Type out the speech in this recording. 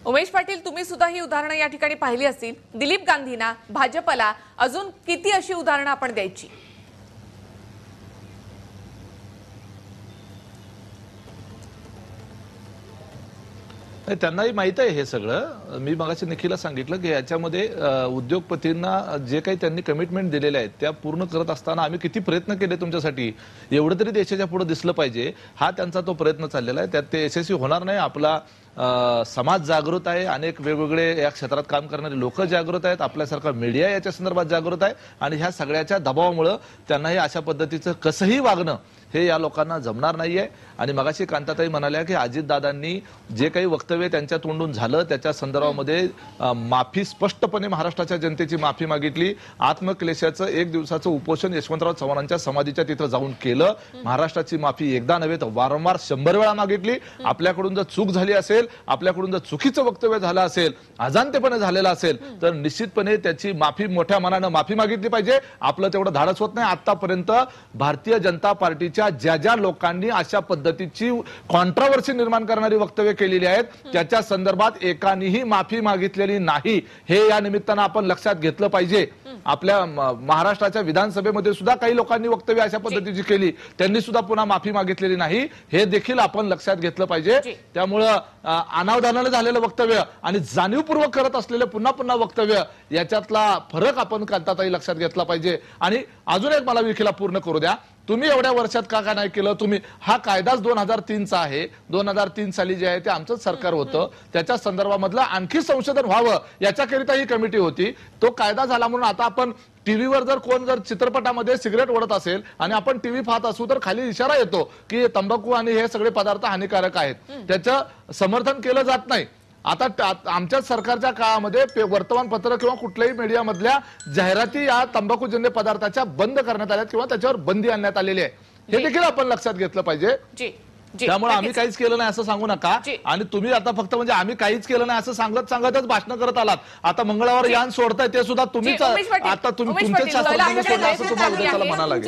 उमेश पाटील, तुम्ही सुद्धा ही उदाहरणं या ठिकाणी पाहिली असतील. दिलीप गांधींना, भाजपला अजून किती अशी उदाहरणं आपण द्यायची? त्यांनाही माहित आहे हे सगळं. मी मगाशी निखिलला सांगितलं की याच्यामध्ये उद्योगपतींना जे काही त्यांनी कमिटमेंट दिलेले आहेत त्या पूर्ण करत असताना आम्ही किती प्रयत्न केले तुमच्यासाठी, एवढं तरी देशाच्या पुढे दिसलं पाहिजे, हा त्यांचा तो प्रयत्न चाललेला आहे. त्यात ते यशस्वी होणार नाही. आपला समाज जागृत आहे, अनेक वेगवेगळे या क्षेत्रात काम करणारे लोक जागृत आहेत, आपल्यासारखा मीडिया याच्या संदर्भात जागृत आहे आणि ह्या सगळ्याच्या दबावामुळे त्यांनाही अशा पद्धतीचं कसंही वागणं हे या लोकांना जमणार नाहीये. आणि मगाशी कांताताई म्हणाल्या की अजितदादांनी जे काही वक्तव्य त्यांच्या तोंडून झालं त्याच्या संदर्भामध्ये माफी, स्पष्टपणे महाराष्ट्राच्या जनतेची माफी मागितली. आत्मक्लेशाचं एक दिवसाचं उपोषण यशवंतराव चव्हाणांच्या समाधीच्या तिथं जाऊन केलं. महाराष्ट्राची माफी एकदा नव्हे तर वारंवार 100 वेळा मागितली. आपल्याकडून जर चूक झाली असेल, आपल्याकडून जर चुकीचं वक्तव्य झालं असेल, अजाणतेपणे झालेलं असेल तर निश्चितपणे त्याची माफी मोठ्या मनानं माफी मागितली पाहिजे. आपलं तेवढं धाडस होत नाही. आतापर्यंत भारतीय जनता पार्टीच्या ज्या लोकांनी अशा पद्धतीची कॉन्ट्रोवर्सी निर्माण करणारी वक्तव्य केलेली आहेत त्याच्या संदर्भात एकानेही माफी मागितलेली नाही. हे या निमित्तानं आपण लक्षात घेतलं पाहिजे. आपल्या महाराष्ट्राच्या विधानसभेमध्ये सुद्धा काही लोकांनी वक्तव्य अशा पद्धतीची केली, त्यांनी सुद्धा पुन्हा माफी मागितलेली नाही. हे देखील आपण लक्षात घेतलं पाहिजे. त्यामुळं अनावधानाने झालेलं वक्तव्य आणि जाणीवपूर्वक करत असलेलं पुन्हा पुन्हा वक्तव्य याच्यातला फरक आपण कांताताई लक्षात घेतला पाहिजे. आणि अजून एक मला विखीला पूर्ण करू द्या. तुम्ही एवढ्या वर्षात का नाही केलं? तुम्ही हा कायदाच 2003 चा आहे. 2003 साली जे आहे ते आमचंच सरकार होतं, त्याच्या संदर्भामधलं आणखी संशोधन व्हावं याच्याकरिता ही कमिटी होती. तो कायदा झाला म्हणून आता आपण टीव्हीवर जर कोण जर चित्रपटामध्ये सिगरेट ओढत असेल आणि आपण टीव्ही पाहत असू तर खाली इशारा येतो की तंबाखू आणि हे सगळे पदार्थ हानिकारक आहेत, त्याचं समर्थन केलं जात नाही. आता आमच्या सरकारच्या काळामध्ये वर्तमानपत्र किंवा कुठल्याही मीडिया मधल्या जाहिराती या तंबाखूजन्य पदार्थाच्या बंद करण्यात आल्या किंवा त्याच्यावर बंदी आणण्यात आलेली आहे. हे देखील आपण लक्षात घेतलं पाहिजे. त्यामुळे आम्ही काहीच केलं नाही असं सांगू नका. आणि तुम्ही आता फक्त म्हणजे आम्ही काहीच केलं नाही असं सांगतच भाषण करत आलात. आता मंगळवार यान सोडताय ते सुद्धा तुम्हीच, आता तुम्ही तुमच्या शास्त्रज्ञ सोडलं असं तुम्हाला म्हणायला लागेल.